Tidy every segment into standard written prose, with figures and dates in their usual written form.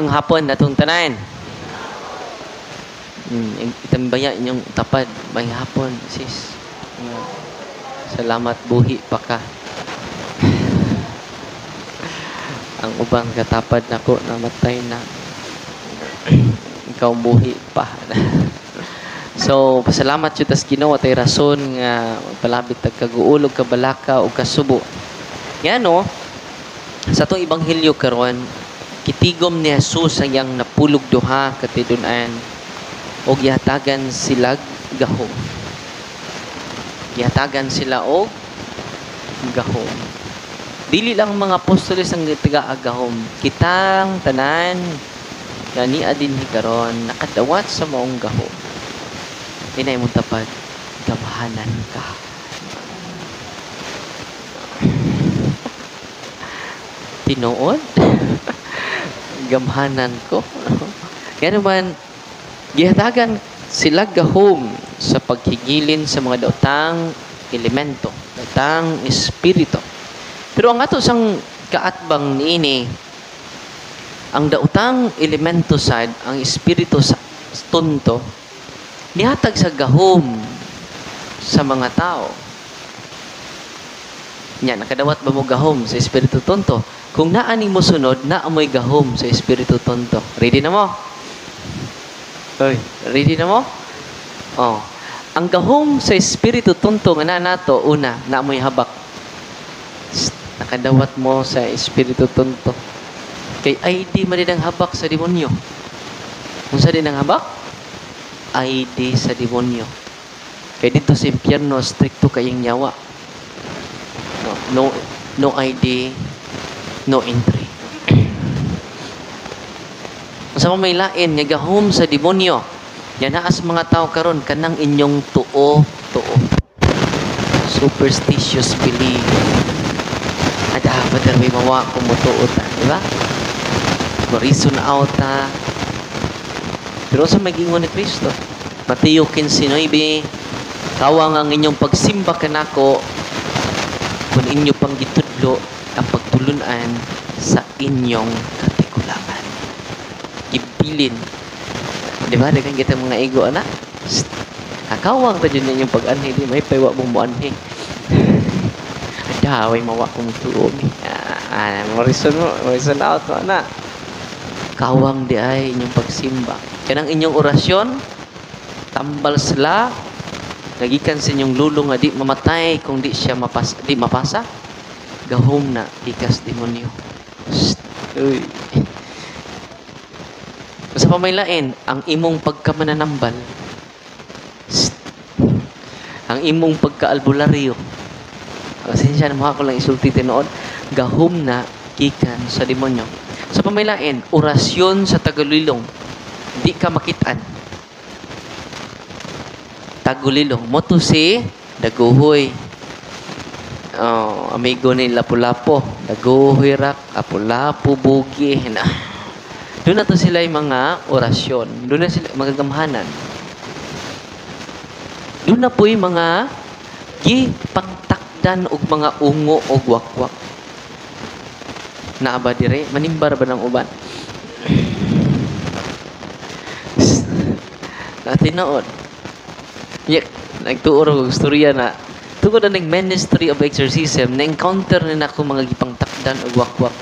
Mayong hapon natong tanan. Itambaya inyong tapad. Mayong hapon, sis. Salamat, buhi pa ka. Ang ubang katapad nako namatay na. Ikaw buhi pa. So, pasalamat yun tas Ginoo tay rason nga palabit tagkaguulog kabalaka o kasubo. Yan no, sa itong Ebanghelyo karon, kitigom ni Jesus ang yang napulog duha katidunan o gihatagan sila gahom. Gihatagan sila og gahom. Dili lang mga apostoles ang tiga-agahom. Kitang tanan nga ni adin karon nakadawat sa maong gahom. Inay mo tapad, gamahanan ka. Tinuod? Gamhanan ko. Kaya naman, gihatagan sila gahom sa paghigilin sa mga daotang elemento, daotang espiritu. Pero ang ato sang kaatbang niini, ang daotang elemento sad, ang espiritu sa tunto, nihatag sa gahom sa mga tao. Nya, nakadawat ba mo gahom sa espiritu tunto? Kung naani mo sunod, naamoy gahom sa espiritu tunto. Ready na mo? Hoy, ready na mo? Oh. Ang gahom sa espiritu tunto nga nato, una, naamoy habak. Nakadawat mo sa espiritu tunto. Kay ID man din ang habak sa demonyo. Kung sa din ang habak? ID sa demonyo. Kay dito sa impyerno, stricto kayong nyawa. No ID, no entry. Sa pamailain, nga gahom sa demonyo, yan naas mga tao karon kanang inyong tuo. Superstitious belief. Ada ba darway mawa kung mutuo ta, di ba? Reason out ta. Pero sa magingon ni Kristo, Mateo 15:9, kawang ang inyong pagsimba kanako kung inyo pang gitudlo ang pagtulunan sa inyong katigulangan. Ibilin. Di ba? Dagan kita mga ego, anak? Kakawang ta dyan inyong pag-anhi. Di may paywa mong mo-anhi. Adaway mawa kong tuom. Morrison out mo, anak. Kawang di ay inyong pagsimba. Kanang inyong orasyon, tambal sila, nagikan sa inyong lulong nga di mamatay kung di siya mapasa. Gahom na ikas demonyo. Uy. Sa pamailain, ang imong pagkamananambal, ang imong pagkaalbularyo, sinsya na mga ko lang isulti tinoon, gahom na gikan sa demonyo. Sa pamailain, orasyon sa Tagalilong, di ka makitaan. Tagulilong. Moto si daguhoy. Amigo ni Lapu-Lapu. Daguhoy rak, Apu-Lapu, bugi. Doon na to sila yung mga orasyon. Doon na sila mga gamhanan. Doon na po yung mga gipangtakdan o mga ungo o wakwak. Naaba dire? Manimbar ba ng uban? Natinood. Nagtuuro ko istorya na tungod na ng ministry of exorcism, na-encounter na ako mga gipangtakdan o wakwak.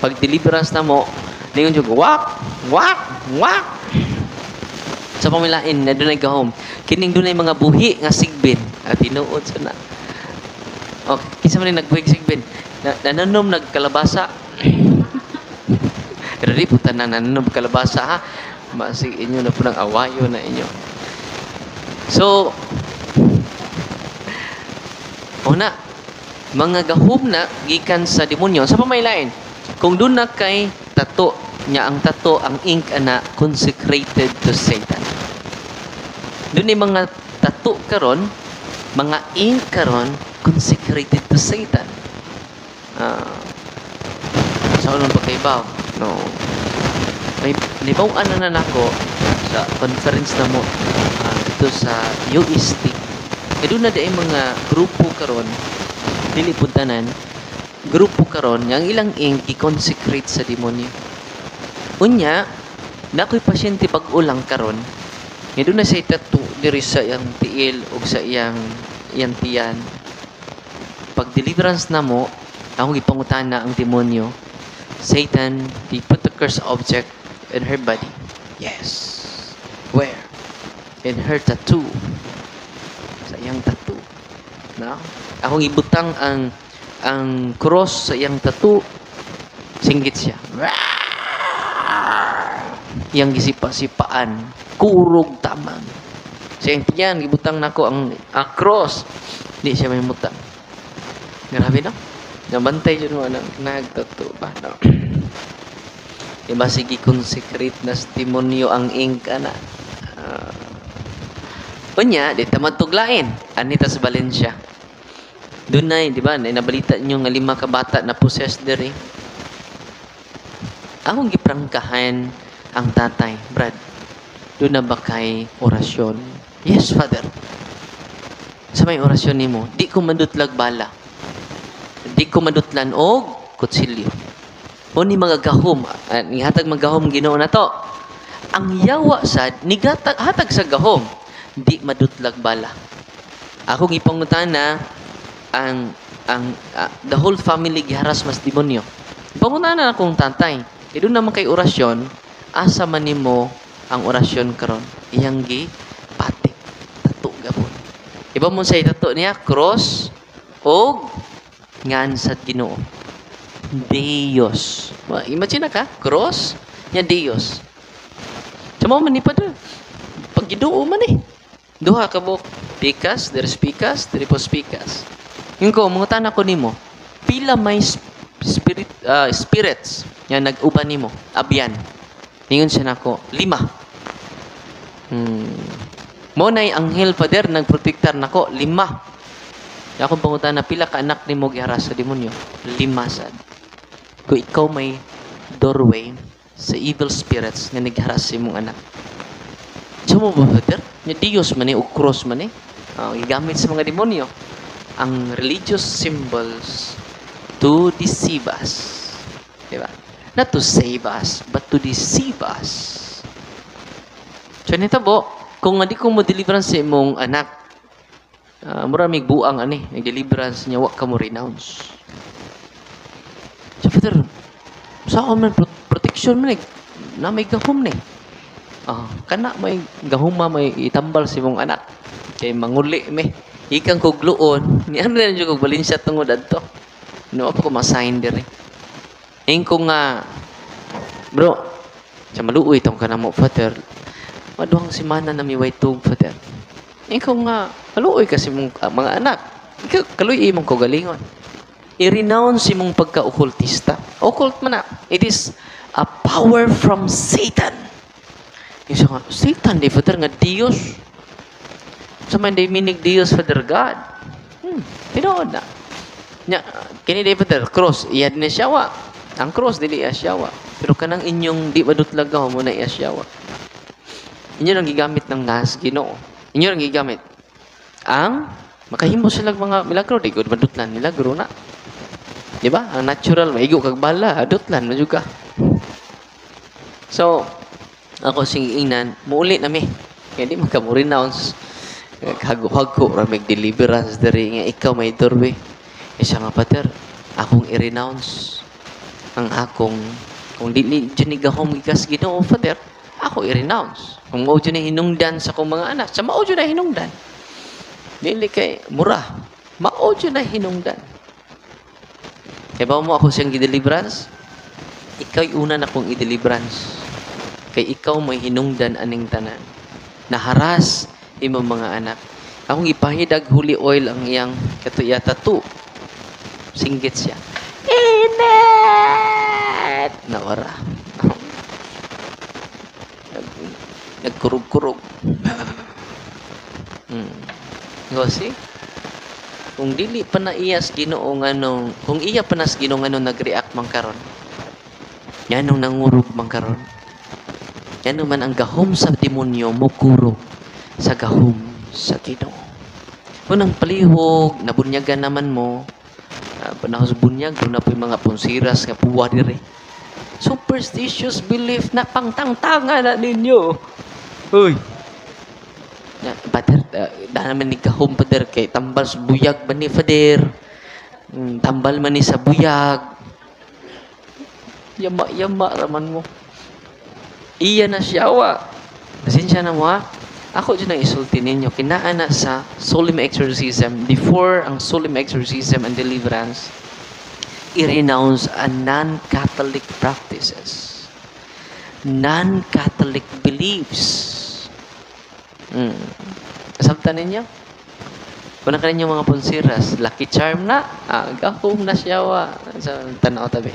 Pag deliverance na mo, na yung wak, wak, wak. Sa pamilain, na doon ay gahom. Kining doon ay mga buhi nga sigbin. At tinuod sa na. Okay, kisa man nagbuhig sigbin. Nananom nagkalabasa. Pero di po tanang nananom kalabasa ha. Masig inyo na po ng awayo na inyo. So, una, mga gahom na gikan sa demonyo. Sa pamailain, kung doon na kay tato, niya ang tato, ang ink na consecrated to Satan. Doon ay mga tato karon, mga ink karon, consecrated to Satan. Sa unang pagkaibaw, no. May nibawaan na nako sa conference na mo dito sa UST. Doon na di mga grupo karon, dili puntanan, grupo karon, yang ilang ink i-consecrate sa demonyo. Unya, na ako'y pasyente pag-ulang karon. Nga doon na siya tattoo diri sa iyang tiil o sa iyang tiyan. Pag deliverance na mo, akong ipangutana ang demonyo, Satan, they put the cursed object in her body. Yes. Where? In her tattoo. Sa iyang tattoo. No? Akong ibutang ang cross sa iyang tattoo. Singgit siya. Yang gisipa-sipaan. Kurog tamang. Sa iyang tiyan, ibutang nako ang cross. Hindi siya may mutang. Grabe no? Nabantay yun mo nagtattoo ba? No? Diba sige consecrate na demonyo ang ingka na. Unya, di tamad tuglain. Anita sa Valencia. Doon na, di ba, nabalita nyo nga 5 ka bata na possessed diri. Akong giprangkahan ang tatay, Brad. Doon na ba kay orasyon? Yes, Father. Sa may orasyon ni mo, di ko madutlag bala. Di ko madutlan og kutsilyo. O ni mga gahom, nihatag magahom Ginoo na to. Ang yawa sad, hatag sa gahom, di madutlag bala. Akong ipangutana the whole family giharas mas demonyo. Ipangutana akong tatay, doon naman kay orasyon, asa man nimo ang orasyon karon? Iyang gi patik, tato gapon. Iba mo sa tato niya cross og ngan sa Ginoo. Dios. Imagine ka, cross nya Dios. Samo man ni pada. Pag Ginoo man eh. Duha ka buk pikas, there's pikas, tripos pikas. Yung ko mangutan ako nimo, pila may spirits nga nag-uban nimo, abyan. Ningon siya nako, 5. Mo nay anghel Father nagprotektar nako 5. Akong pangutan na pila ka anak nimo giharas sa demonyo? 5 sad. Kung ikaw may doorway sa evil spirits nga nagharas sa imong anak. So mo ba, Father? Nga Diyos man o cross man igamit sa mga demonyo ang religious symbols to deceive us. Diba? Not to save us, but to deceive us. So nito po, kung hindi ko mo deliverance sa imong anak, maraming buang nag-deliverance niya, wak ka mo renounce. So, Father, sa ako man, protection man na may gahom kana may gahuma may itambal si mong anak. Kay manguli ikang kugluon, ni ano rin yung Valencia tungod adto. No, ako ma-sign diri. Ko nga, bro, sa maluoy itong ka na mo, Father, maduhang simana na may waitog, Father. Ko nga, maluoy kasi mong mga anak. Ikaw, kaluoy mong kagalingon. I-renounce mong pagka-occultista. Occult man na. It is a power from Satan. Yung siya nga, Satan, di Father nga Diyos. Sa man di minig Diyos, Father God. Tinood na. Kini di Father, cross, iyad na siyawa. Ang cross, dili asyawa. Pero kanang inyong di madutlagaw mo na asyawa. Inyo nang gigamit ng nas, Ginoo. Inyo nang gigamit. Ang makahimo sila mga milagro, di ko madutlan milagro na. Di ba? Ang natural, maigo kag bala, adutlan na juga. So, ako singinan, muuli na mi. Kaya di magkamurinounce. Hagko, ramig deliverance dari nga ikaw may doorway. Siya nga, Father, akong i-renounce ang akong, kung di dyan igahom gikas Ginoo, Father, ako i-renounce. Kung mao dyan na hinungdan sa akong mga anak, sa mao dyan na hinungdan. Dili kay mura. Mao dyan na hinungdan. Kaya ba mo ako siyang i-deliverance? Ikaw una na kong i-deliverance. Kay ikaw may hinungdan aning tanan. Naharas imong mga anak. Akong ipahidag holy oil ang iyang katuya tattoo. Singgit siya. Init! Nawara. Nagkurog-kurog. Go see? Kung dili pa na iyas Ginoo nganong, kung iya pa nas Ginoo nganong nag-react man karon. Yanong nangurog man karon. Yan man ang gahom sa demonyo mo kurog sa gahom sa Ginoo. Unang palihog, nabunyagan naman mo, panahon sa bunyag, doon na po yung mga punsiras nga puwa dire. superstitious belief na pangtangtanga na ninyo. Uy. Pader, da naman ni kahom, pader, kay tambal sa buyag ba ni, pader? Tambal man ni sa buyag. Yama raman mo. Iya na siyawa. Pasensya na mo, ha? Ako dyan ang isulti ninyo. Kinaana sa solemn exorcism, before ang solemn exorcism and deliverance, i-renounce ang non-Catholic practices. Non-Catholic beliefs. Asabtan ninyo? Kung ka ninyo mga punsiras, lucky charm na, gahom na siyawa. Sa tanaw tabi.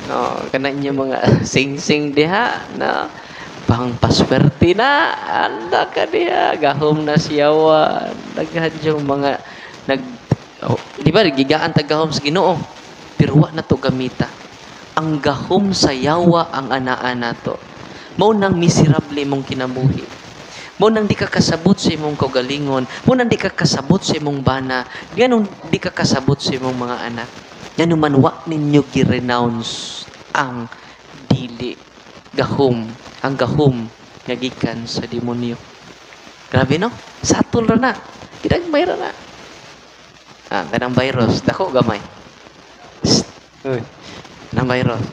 No, kana ninyo mga sing-sing diha, na pang paswerte na, anda ka diha, gahom na siyawa. Daghan yung mga, di ba, gigaan tagahom sa Ginoo. Pero wa na to gamita. Ang gahom sa yawa ang anaa na to. Mao nang miserable mong kinabuhi. Mo nang di ka kasabot sa imong kaugalingon, mo nang di ka kasabot sa imong bana, ganun di ka kasabot sa imong mga anak. Yan naman wa ninyo gi-renounce ang dili gahom, ang gahom nga gikan sa demonyo. Grabe no? Satol ra na. Gidagmay ra na. Kanang virus, dako gamay. Uy. Kanang virus.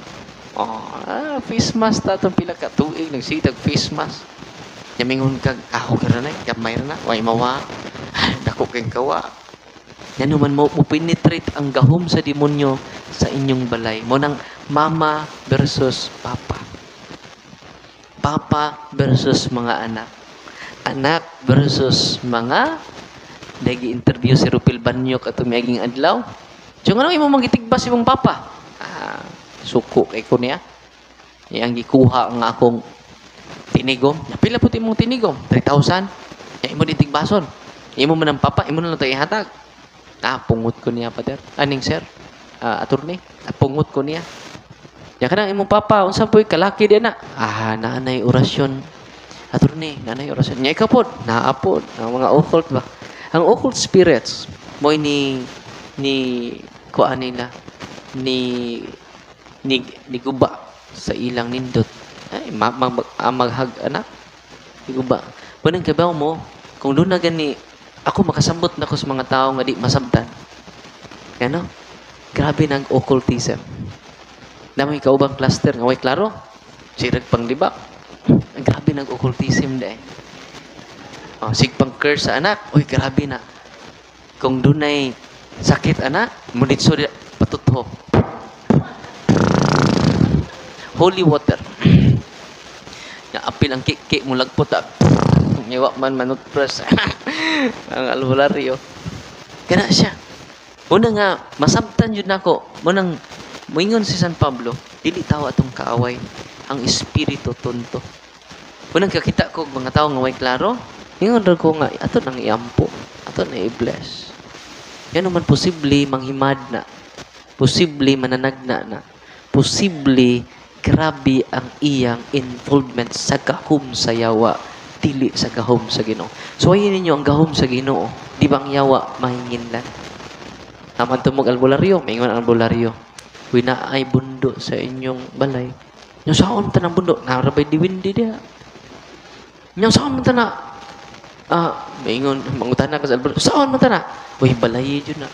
Face mask ta itong pila ka tuig nagsitag face mask. Yamingon kag ako ka na, gamay na, way mawa, dako kang kawa. Yan naman mo penetrate ang gahom sa demonyo sa inyong balay. Mo nang mama versus papa. Papa versus mga anak. Anak versus mga nag-interview si Rupil Banyok at umiyaging adlaw. Diyo nga nang imo magitigbas imong papa. Suko kay ko niya. Yang gikuha ang akong tinigom. Napila po imong tinigom? 3,000. Imo ditigbason. Imo man ang papa, imo na lang tayo ihatag. Pungot ko niya, pader. Aning sir? Attorney? Pungot ko niya. Yan ka na imong papa, unsa po'y kalaki din na. Naanay orasyon. Attorney, naanay orasyon. Nya ikaw po, naapod. Ang mga occult ba? Ang occult spirits, mo ni kuan nila, ni guba sa ilang nindot. Ay, maghag anak. Di guba. Punang kabaw mo, kung doon na gani, ako makasambot na ko sa mga tao nga di masabtan. Ano? Grabe ng occultism. Damay kaubang cluster nga way klaro. Sirag pang libak. Grabe ng occultism dahil. Sig pang curse sa anak. Uy, grabe na. Kung doon ay sakit anak, munit so patutho. Holy water. Na apil ang kik mo lagpot. Nyawa man manutpress. Ang albularyo. Kana siya. Muna nga, masabtan yun ako. Munang, moingon si San Pablo, dili tawa atong kaaway, ang espiritu tonto. Munang kakita ko, mga tao nga way klaro, ingon rin ko nga, ato nang iampo, ato na i-bless. Yan naman posible manghimad na, posible mananagna na, posible grabe ang iyang involvement sa gahom sa yawa, dili sa gahom sa Ginoo. So, ayun ninyo, ang gahom sa Ginoo, di bang yawa, mahingin lang. Naman tumog albularyo, may ingon ang albularyo. Uy na ay bundo sa inyong balay. Yung saon ta ng bundo, narabay diwindi dia. Yung saon man ta na, may ingon, mangutan na ka sa albularyo, saon man ta na? Uy, balay yun na.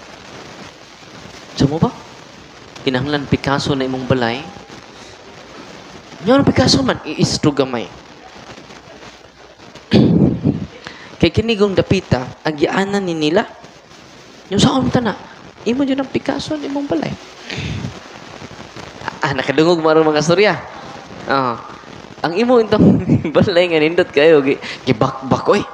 Sa mo ba? Kinahanglan Picasso na imong balay. Yung Picasso man, iistro gamay. Kay kinigong dapita, agyaanan ni nila. Yung saon ta na, imo yun ang Picasso ni mong balay. Nakadungog mo mga storya. Ang imo itong balay nga nindot kayo, gibakbak, oy.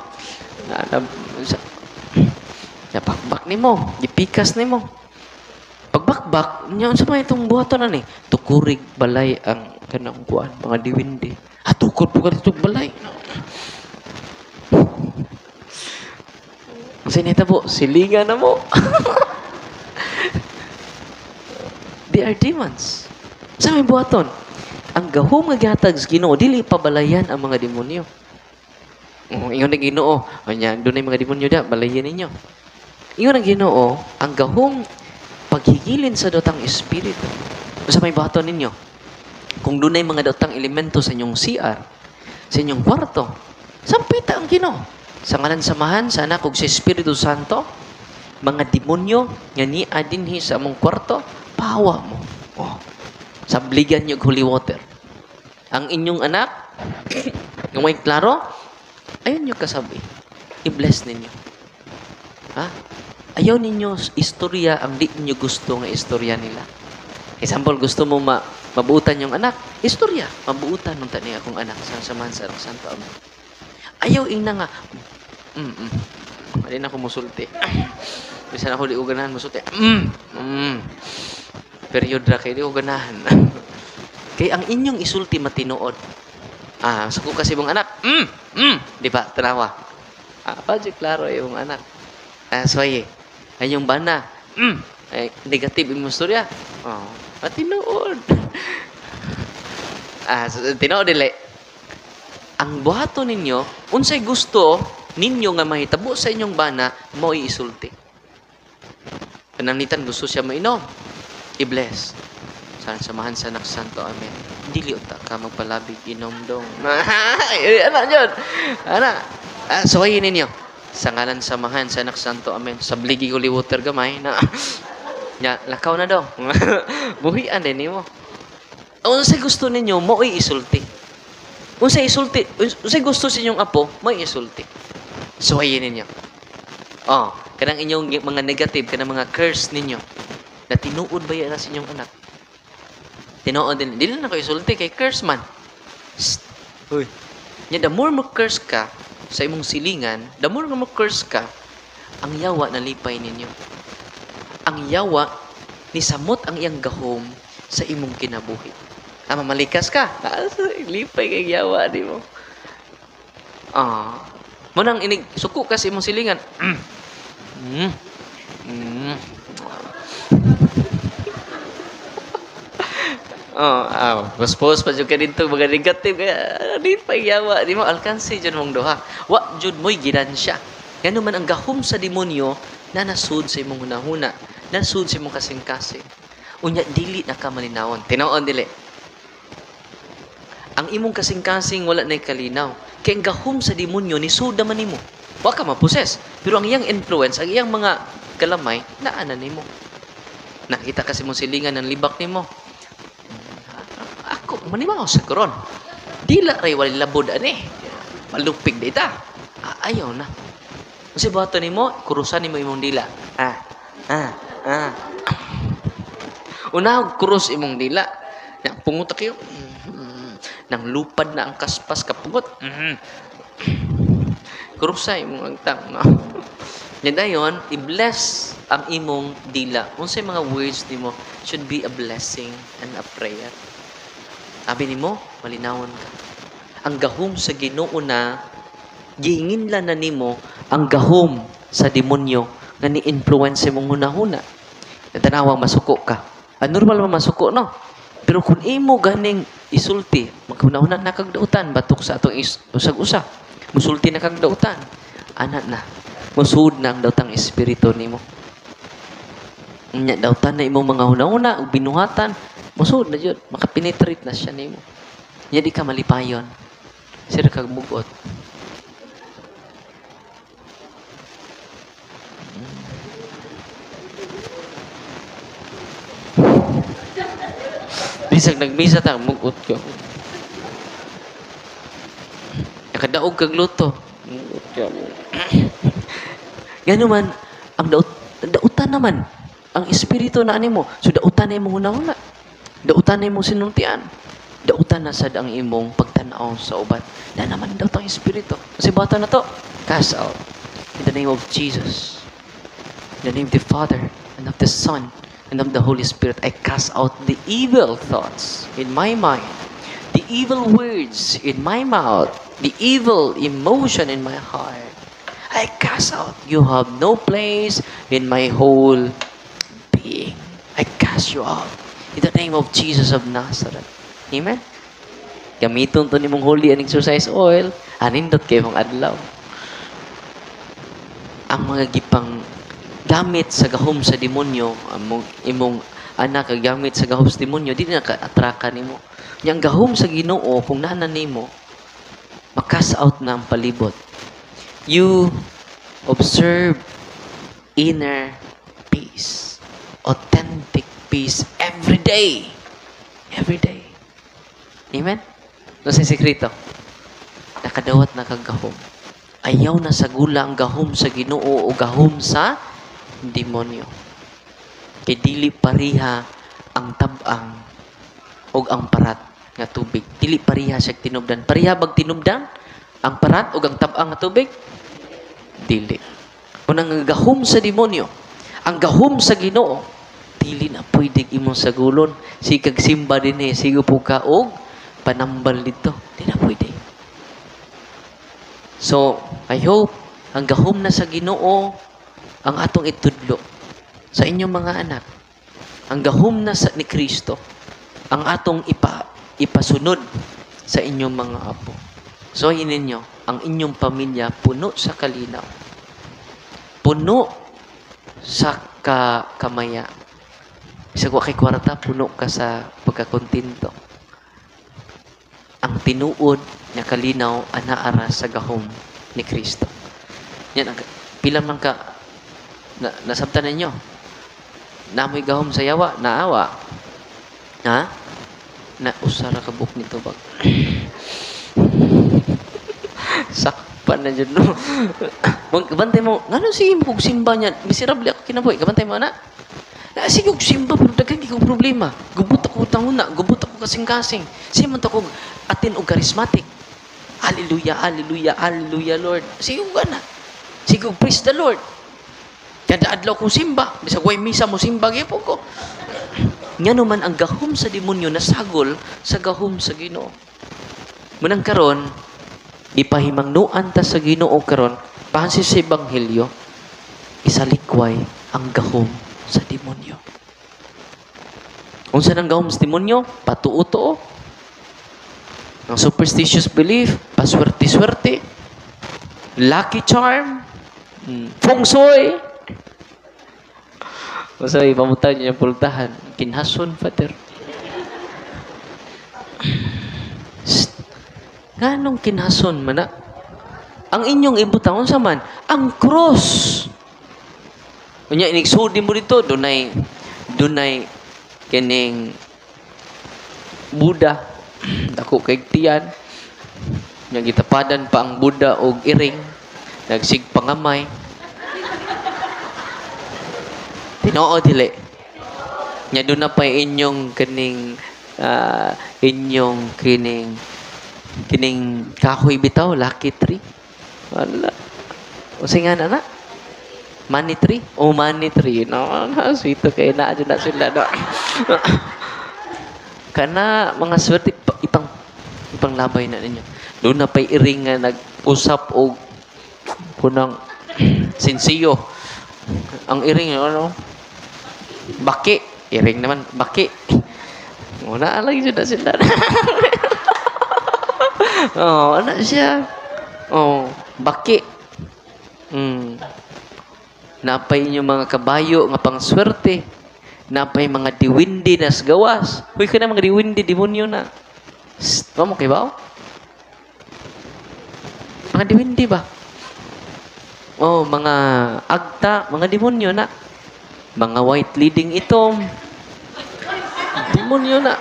Gibakbak ni mo, gipikas ni mo. Pagbakbak, niya, sa mga itong buhaton na ni, tukurig balay ang kanang kuan, mga diwindi. Tukod po ka dito balay. Sinita po, silingan na mo. They are demons. Sa may buhaton, ang gahom nga gihatag sa Ginoo dili pabalayan ang mga demonyo. Ingon ang Ginoo, doon ay mga demonyo da, balayan ninyo. Ingon ang Ginoo, ang gahom paghigilin sa dotang espiritu. Sa may buhaton ninyo, Kung dunay mga daotang elemento sa inyong CR, sa inyong kwarto, sampita ang Ginoo. Sa ngalan samahan sa Anak ug sa Espiritu Santo, mga demonyo nga niya dinhi sa among kwarto, pahawa mo. Oh. Sabligan niyo holy water. Ang inyong anak, kung may klaro, ayun niyo kasabi. I-bless ninyo. Ha? Ayaw ninyo istorya ang di niyo gusto nga istorya nila. Example, gusto mo mabuutan yung anak, istorya, mabuutan nung tani akong anak sa samahan sa Santo Amen. Ayaw ina nga, Hindi na ako musulti. Bisan ako di ko ganahan musulti. Period ra kay di ko ganahan. Kay ang inyong isulti matinuod. Suko kasi mong anak. Di ba? Tanawa. Pajik klaro yung anak. Soye. Anyong bana. Negative yung istorya. Matinuod. Tinuod dili. Ang buhato ninyo, unsay gusto ninyo nga mahitabo sa inyong bana, mo iisulti. Pananglitan gusto siya mainom. I-bless. Samahan sa Anak Santo. Amen. Dili uta ka magpalabig inom dong. Anak yun. Anak. Sawayin ninyo. Sa ngalan samahan sa Anak Santo. Amen. Sabligi ko liwater gamay na. Lakaw na dong. Buhian din mo. Unsay gusto ninyo, mo iisulti. Unsay gusto sa inyong apo, mo iisulti. Sawayin ninyo. Kanang inyong mga negative, kanang mga curse ninyo, na tinuod ba yan sa inyong anak? Tinuod din. Dili na ko isulti kay curse man. Uy. The more mo curse ka sa imong silingan, the more mo curse ka, ang yawa na lipay ninyo. Ang yawa ni samot ang iyang gahom sa imong kinabuhi. Mamalikas ka. Lipay kay yawa di mo. Munang inig suko ka sa imong silingan. Post pa jud ka dito mga negative di pa yawa di mo alkansi jud mong duha. Wa jud mo'y ginansya. Ngano man ang gahom sa demonyo na nasud sa imong hunahuna, nasud sa imong kasing-kasing. Unya dili na ka malinawon. Tinuod dili. Ang imong kasing-kasing wala na kalinaw. Kay ang gahom sa demonyo ni suda man nimo. Wa ka maposes. Pero ang iyang influence, ang iyang mga kalamay, naana nimo. Nakita kasi mo silingan ng libak nimo. Ako, manimaw sa koron. Dila ray wali labod ani. Malupig dita. Ayaw na. Kasi bato nimo, kurusan nimo imong dila. Una, kurus imong dila. Punguta kayo. Nang lupad na ang kaspas kapugot. Kurusay imong agtang. Yan dayon, i-bless ang imong dila. Unsay mga words nimo should be a blessing and a prayer. Sabi nimo, malinawon ka. Ang gahom sa Ginoo na giinginlan na nimo ang gahom sa demonyo nga ni-influence imong hunahuna. Tanawang masuko ka. Normal man masuko, no? Pero kung imo ganing isulti, maghunahuna na kagdautan, batok sa atong usag-usa. Musulti na kagdautan. Anak na. Musud na ang dautang espiritu nimo. Nya dautan na imong mga hunahuna ug binuhatan, musud na jud, makapenetrate na siya nimo. Nya di ka malipayon. Sira kag mugot. Bisag nagmisa ta mugot ko. Nakadaog kag luto. Gano man ang dautan naman ang espiritu na animo. So dautan na imong hunahuna. Dautan na imong sinultian. Dautan na sad ang imong pagtan-aw sa uban. Na naman dautang espiritu. Kasi bata na to, cast out in the name of Jesus. In the name of the Father and of the Son and of the Holy Spirit. I cast out the evil thoughts in my mind, the evil words in my mouth, the evil emotion in my heart. I cast out. You have no place in my whole being. I cast you out. In the name of Jesus of Nazareth. Amen? Gamiton to ni mong holy and exercise oil. Anindot kayo mong adlaw. Ang mga gipang gamit sa gahom sa demonyo, imong anak gamit sa gahom sa demonyo, di na ka-atrakan nimo. Yang gahom sa Ginoo, kung nanan nimo, makas out na ang palibot. You observe inner peace. Authentic peace every day. Every day. Amen? No sa sekreto. Nakadawat na kagahom. Ayaw na sa gula ang gahom sa Ginoo o gahom sa demonyo. Kay dili pariha ang tabang o ang parat nga tubig. Dili pariha siya tinubdan. Pariha bag tinubdan ang parat o ang tabang nga tubig? Dili. Kung ang gahom sa demonyo, ang gahom sa Ginoo, dili na pwede imong sagulon. Sikag simba din sigo po ka og panambal dito. Di na pwede. So, I hope ang gahom na sa Ginoo ang atong itudlo sa inyong mga anak. Ang gahom na sa ni Kristo ang atong ipasunod sa inyong mga apo. So, hininyo, ang inyong pamilya puno sa kalinaw. Puno sa kamaya. Isa ko kay kwarta, puno ka sa pagkakontinto. Ang tinuod na kalinaw anaara sa gahom ni Kristo. Yan, pila man ka nasabtan ninyo. Namoy gahom sa yawa, naawa. Ha? Na usara ka buk nito bag. Sakpan na dyan, no? Bantay mo, ngano sige mo kung simba niya? Miserable ako kinabuhi. Kabantay mo, na? Sige kung simba, pero dagang kong problema. Gubot ako tanguna, gubot ako kasing-kasing. Siya man ako atin o charismatic. Hallelujah, hallelujah, hallelujah, Lord. Sige kung gana. Sige kung praise the Lord. Kada adlaw kong simba. Bisag way misa mo simba, po ko. Nga naman ang gahom sa demonyo nasagol sa gahom sa Ginoo. Munang karon, ipahimangnuan ta sa Ginoo karon, pahansi sa Ebanghelyo, isalikway ang gahom sa demonyo. Kung saan ang gahom sa demonyo, patuo-tuo. Ang superstitious belief, paswerte-swerte, lucky charm, feng shui. Masa ipamutaw niya yung pultahan. Kinhason, Father. Ganong kinhason man na? Ang inyong ibutang sa man, ang cross. Kunya, inigsudi mo dito, dunay kining Buddha. Dako kay tiyan. Yang gitapadan pa ang Buddha og iring. Nagsig pangamay. Tinoo dili. Nya doon na pa inyong kining kining kahoy bitaw, lucky tree. Wala. O singa na? Money tree? O money tree. No, sweet kay na dyan na sila. No. Kana mga swerte ipang labay na ninyo. Doon na pa iring nga nag-usap o kunang sinsiyo. Ang iring, ano? Baki. Iring naman, baki. Muna lagi dyan na sila. Oh, ano siya? Oh, baki. Napay yung mga kabayo nga pang swerte. Napay mga diwindi nas gawas. Huy ka na mga diwindi, demonyo na. Mo kay ba? Mga diwindi ba? Oh, mga agta, mga demonyo na. Mga white leading itom. Demonyo na.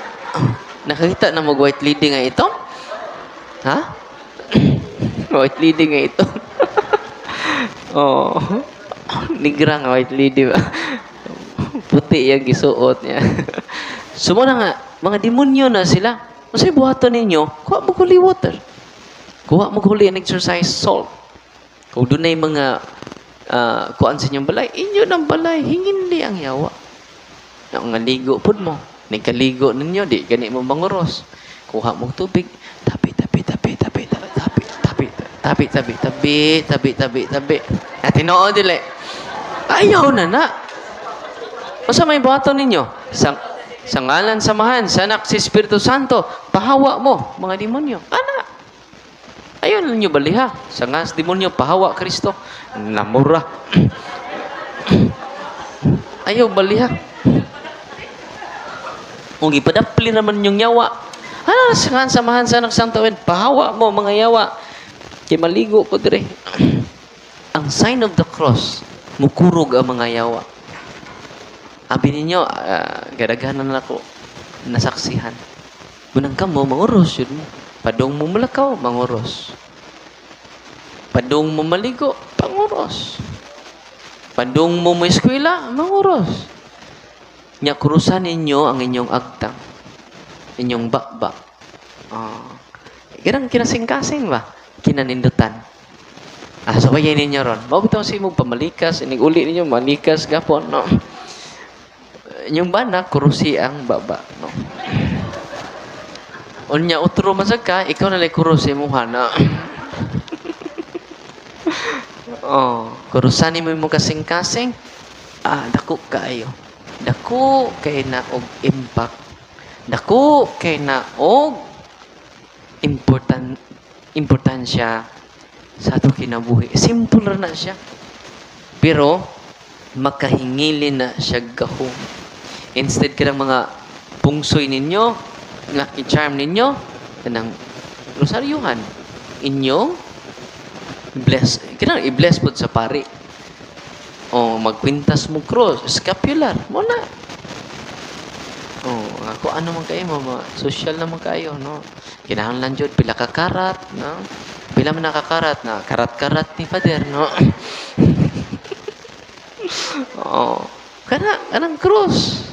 Nakakita na mag-white leading nga itom? Ha? White lady nga ito. Oh. Nigra nga white lady ba? Puti yung gisuot niya. Sumuna nga, mga demonyo na sila. Masay buhaton ninyo, kuha mo holy water. Kuha mo holy and exercise salt. Kung doon na yung mga kuhaan sa inyong balay, inyo ng balay, hingindi ang yawa. Ang ligo po mo. Nagkaligo ninyo, di gani mo manguros. Kuha mo tubig, tabi. At tinoo dili. Ayaw na. Masa may buhaton ninyo? Sa ngalan samahan, sa anak si Espiritu Santo, pahawa mo, mga demonyo. Ana. Ayaw na ninyo baliha. Sa ngas demonyo, pahawa Kristo. Namura. Ayaw baliha. Kung ipadapli naman yung yawa, Ano samahan sa nagsantawin? Pahawa mo, mga yawa. Kaya maligo ko dire. Ang sign of the cross, mukurog ang mga yawa. Abi ninyo, gadaghanan na ako nasaksihan. Munang ka mo, manguros yun mo. Padong mo malakaw, manguros. Padong mo maligo, panguros. Padong mo mo eskwela, manguros. Nya kurusan ninyo ang inyong agtang. Inyong bakbak. Ganang kinasing-kasing ba? Kinanindutan. Sabayan ninyo ron. Mabitaw si mo pamalikas. Inig uli ninyo, malikas gapon, no? Inyong bana, kurusi ang baba, no? Unya, utro masag ka, ikaw nalay kurusi mo, hana. Kurusan mo yung kasing-kasing. Dako kayo. Dako kay na og impact. Dako kay na og importansya sa ato kinabuhi. Simple ra na siya. Pero makahingili na siya gahom. Instead kanang mga pungsoy ninyo, lucky charm ninyo, kanang rosaryuhan inyo bless. Kanang i-bless pod sa pari. Magkwintas mo cross, scapular, mo na. Ako ano man kayo, social naman kayo, no? Kinahanglan jud pila ka karat, no? Pila man nakakarat na karat-karat ni Father, no? Kanang cross,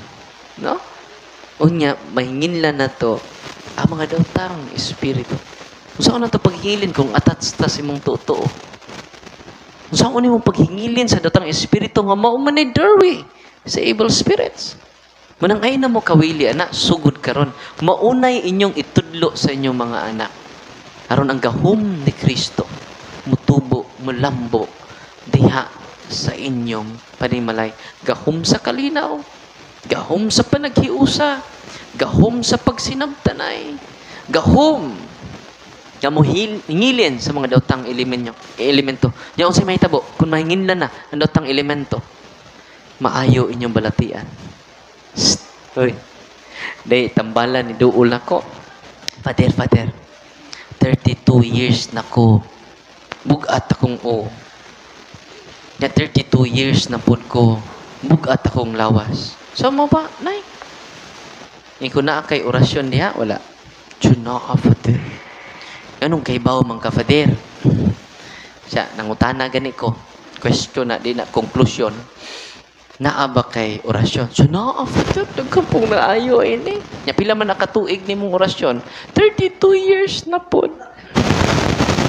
no? Unya, mahinginlan na to ang mga daotang espiritu. Saan na to paghingilin kung attached ta si mong totoo? Saan ko mong paghingilin sa datang espiritu nga maumanay derwi sa evil spirits? Manang ay na mo kawili, anak, sugod karon. Maunay inyong itudlo sa inyong mga anak. Aron ang gahom ni Kristo, mutubo, mulambo, diha sa inyong panimalay. Gahom sa kalinaw, gahom sa panaghiusa, gahom sa pagsinabtanay, gahom nga mo hingilin sa mga daotang elemento. Diyan unsay mahitabo kung mahinginlan na ang daotang elemento, maayo inyong balatian. Uy. Day tambalan ni duol nako. Father, 32 years nako. Bugat akong Na 32 years na pud ko. Bugat akong lawas. So mo ba, nay? Iko na kay orasyon diha wala. Tuna Father. Anong kay bawo man ka Father? Siya nangutana gani ko. Question na di na conclusion. Naaba kay orasyon. So Father, nagkampong na ayo ini. Nya pila man nakatuig nimong orasyon? 32 years na pud.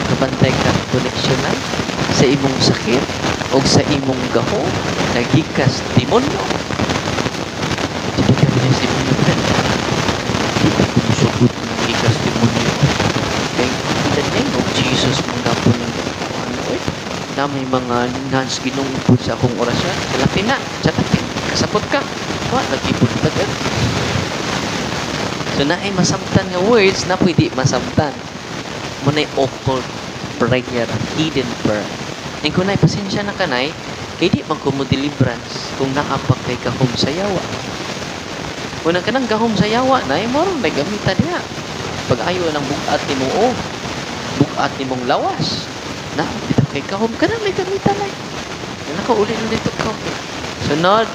Kabantay ka connection na sa imong sakit o sa imong gaho nagikas demonyo. Sabi ka ba sa demonyo? Di ka kumusugod ng gikas demonyo. Kaya in the name of Jesus mong gapon ng na may mga nuns ginungpod sa akong orasyon. Kalaki na. Tsatakin. Kasapot ka. Nagipod ka din. So na ay masamtan nga words na pwede masamtan. Muna'y occult prayer, hidden prayer. And kung na'y pasensya na kanay, kaya di man kumo deliverance kung naapak kay gahom sa yawa. Kung ka ng gahom sa yawa, na ay moron, may gamitan niya. Pag ayaw ng bugat ni mo, bugat ni mong lawas. Na, dito kay gahom ka na, may gamitan na. Nakauli na dito ka. Sunod.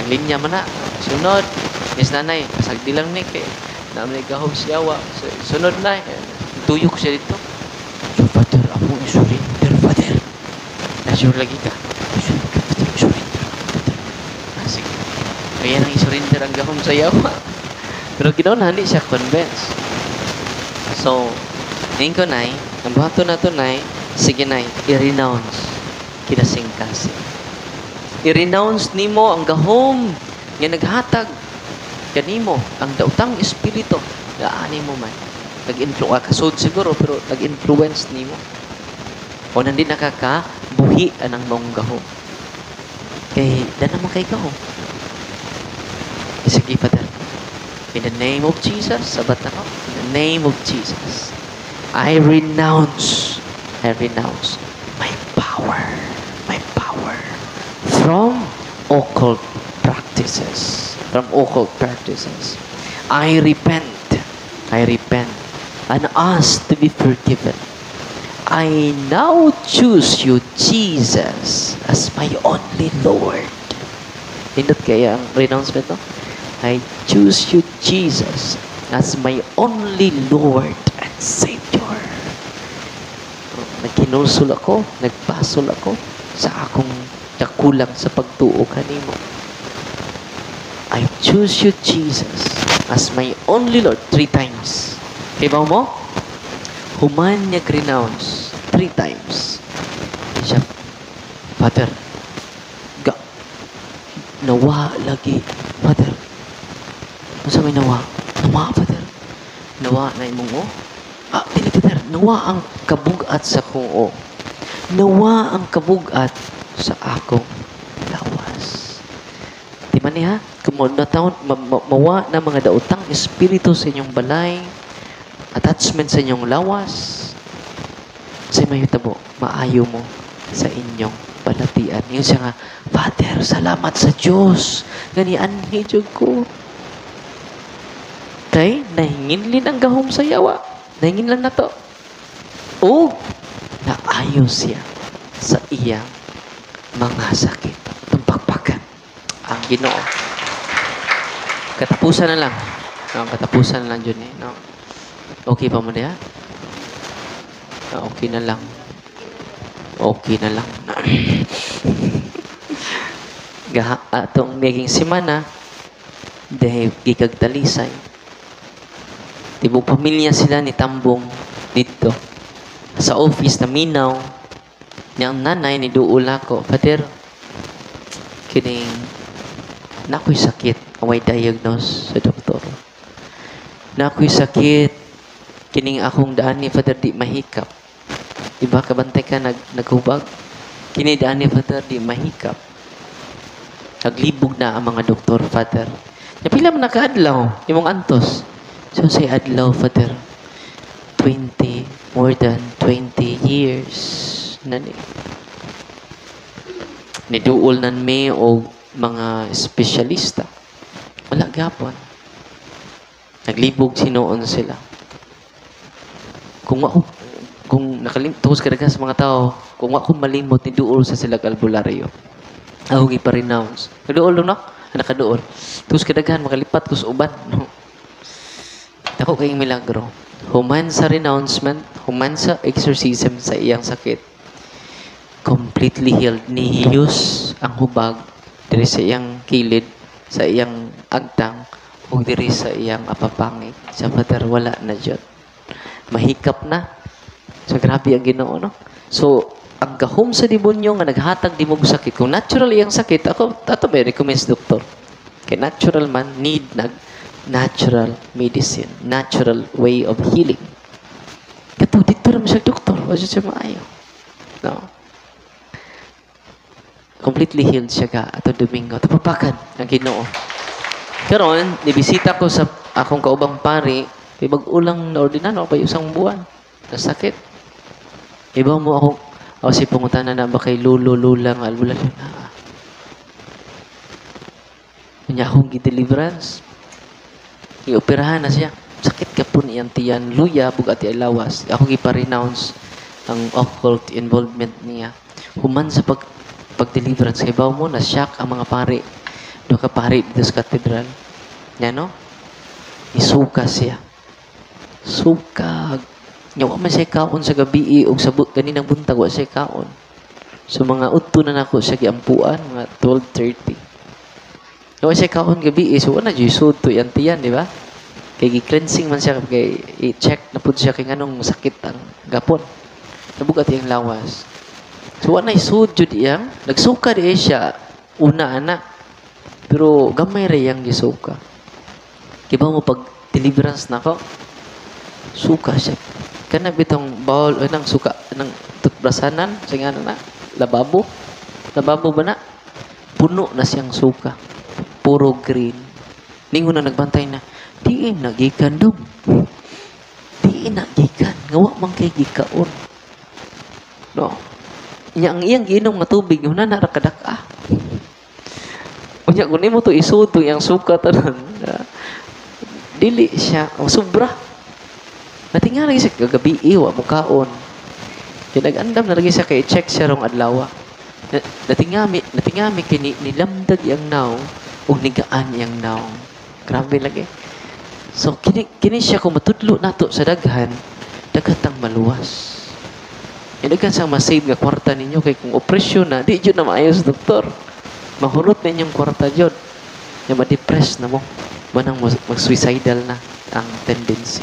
Linya mo na. Sunod. Yes, nanay, kasagdi lang ni kay na may gahom sa yawa. Sunod na. Tuyok siya dito. So, Father, ako isurrender, Father. Na-sure lagi ka. Isurrender. Sige. Kaya nang isurrender ang gahom sa yawa. Pero ginawa na, hindi siya convinced. So, ngayon ko, nay, ang buhato na ito, nay, sige, nay, i-renounce kinasing-kasing. I-renounce nimo ang gahom nga naghatag kanimo ang dautang espiritu. Gaani mo man. Nag-influence, kasod siguro, pero nag-influence nimo. O nandun nakakabuhi anang mong gahom. Kay, dana mo kay gahom. Sige, Father. In the name of Jesus, sabat na ko. In the name of Jesus, I renounce my power from occult practices. I repent and ask to be forgiven. I now choose you, Jesus, as my only Lord. Nindot kaya ang renouncement, no? I choose you, Jesus, as my only Lord and Savior. Nagkinulsul ako, nagpasol ako sa akong kakulang sa pagtuo kanimo. I choose you, Jesus, as my only Lord. 3 times. Kaya mo? Human niya renounce 3 times. Siya, Father, nawa lagi, Father. Ano sa may nawa? Nawa, Father. Nawa na imong o? Dili, Father. Nawa ang kabugat sa kong o. Nawa ang kabugat sa akong lawas. Di man niya, kung mawa na mga daotang espiritu sa inyong balay, attachment sa inyong lawas, sa may hitabo, maayo mo sa inyong balatian. Yung siya nga, Father, salamat sa Diyos. Ganian ni Diyog ko. Kay, nahingin lin ang gahom sa yawa. Nahingin lang na to. O, naayo siya sa iyang mga sakit. Tumpakpakan ang Ginoo. Katapusan na lang. No, katapusan na lang dyan eh. No? Okay pa mo niya? Okay na lang. Okay na lang. Atong naging simana, dahil gikagtalisay. Tibok pamilya sila ni Tambong dito. Sa office na minaw, niyang nanay ni Duol ako, Father, kining nako'y sakit, away diagnose sa doktor. Nako'y sakit, kining akong daan ni Father di mahikap. Diba kabantay ka naghubag? Kini daan ni Father di mahikap. Naglibog na ang mga doktor, Father. Napila man nakaadlaw, imong antos. So say adlaw, Father. More than 20 years. Nani. Niduol nan me o mga espesyalista. Wala gapon. Naglibog sinuon sila. Kung nakalimtos ka sa mga tao, kung ako malimot, niduol sa sila albularyo. Ako gipa-renounce. Kaduol no? Nakaduol. Tus kadaghan, makalipat ko sa uban. No? Ako kayong milagro. Human sa renouncement, human sa exorcism sa iyang sakit. Completely healed. Nihiyos ang hubag diri sa iyang kilid, sa iyang agtang, o diri sa iyang apapangit. Sa Father, wala na dyan. Mahikap na. So, grabe ang Ginoo, no? So, ang gahom sa demonyo nga naghatag di mo sakit. Kung natural iyang sakit, ato ba recommend sa doktor? Kay natural man, need natural medicine, natural way of healing. Kato, dito naman siya doktor. O siya maayo. No? Completely healed siya ka ato Domingo. Tapapakan ang Ginoo. Karon, nibisita ko sa akong kaubang pari, ibag-ulang na ordinano pa isang buwan. Nasakit. Iba mo ako si pangutana na ba kay lulang albulan na. Kanya akong deliverance. I-operahan na siya. Sakit ka po niyang tiyan. Luya, bugat ay lawas. Ako ipa-renounce ang occult involvement niya. Human sa pag-deliverance. Kaya ba mo, na-shock ang mga pari. Doon ka pari dito sa katedral. Yan, no? Isuka siya. Suka. Yawa man siya kaon sa gabi o sa ganinang buntag, wa siya kaon. So, mga udto na nako siya giampuan, mga 12:30. Yawa siya kaon gabi so wala dyan suto yan tiyan, di ba? Kaya gi-cleansing man siya, kaya i-check na po siya kay anong sakit ang gapon. Nabugat yung lawas. So, wala isudyo diyang, nagsuka diya siya, una anak. Pero gamay rin yung gisuka. Kiba mo pag deliverance na ko, suka siya. Kana bitong bawal nang suka nang tutbrasanan sa nga na lababo ba na puno na siyang suka puro green ningon na nagbantay na di nagikan dong di nagikan ngawa man kay gikaon no nya ang iyang giinom nga tubig yun na nakadak unya kunin mo to isuto yang suka tanan dili siya sobra Natinga lagi siya kagabi, iwa mo kaon. Kaya nag-andam na lagi siya kay check siya rong adlaw. Natingami kini nilamdag yang naw ug nigaan yang naw. Grabe lagi. So kini siya kung matudlo nato sa daghan, dagatang maluwas. Daghan sang masave nga kwarta ninyo kay kung operasyon na di jud na maayos doktor. Mahurot na inyong kwarta jud. Ya ma-depress na mo. Manang mag-suicidal na ang tendency.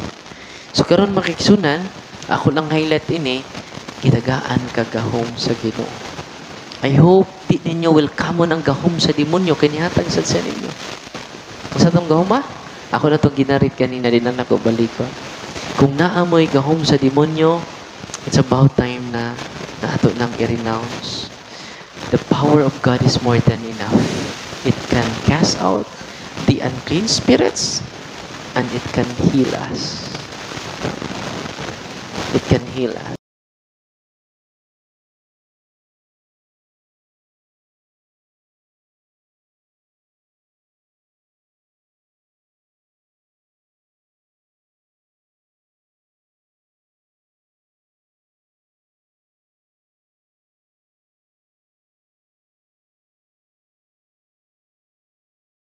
So karon makiksunan, ako lang highlight ini, gitagaan ka gahom sa Ginoo. I hope di ninyo welcome ang gahom sa demonyo kanihatag sad sa ninyo. Sa tong gahom ba? Ako na tong ginarit kanina din na ako balikon. Kung naamoy gahom sa demonyo, it's about time na ato nang i-renounce. The power of God is more than enough. It can cast out the unclean spirits and it can heal us. It can heal us.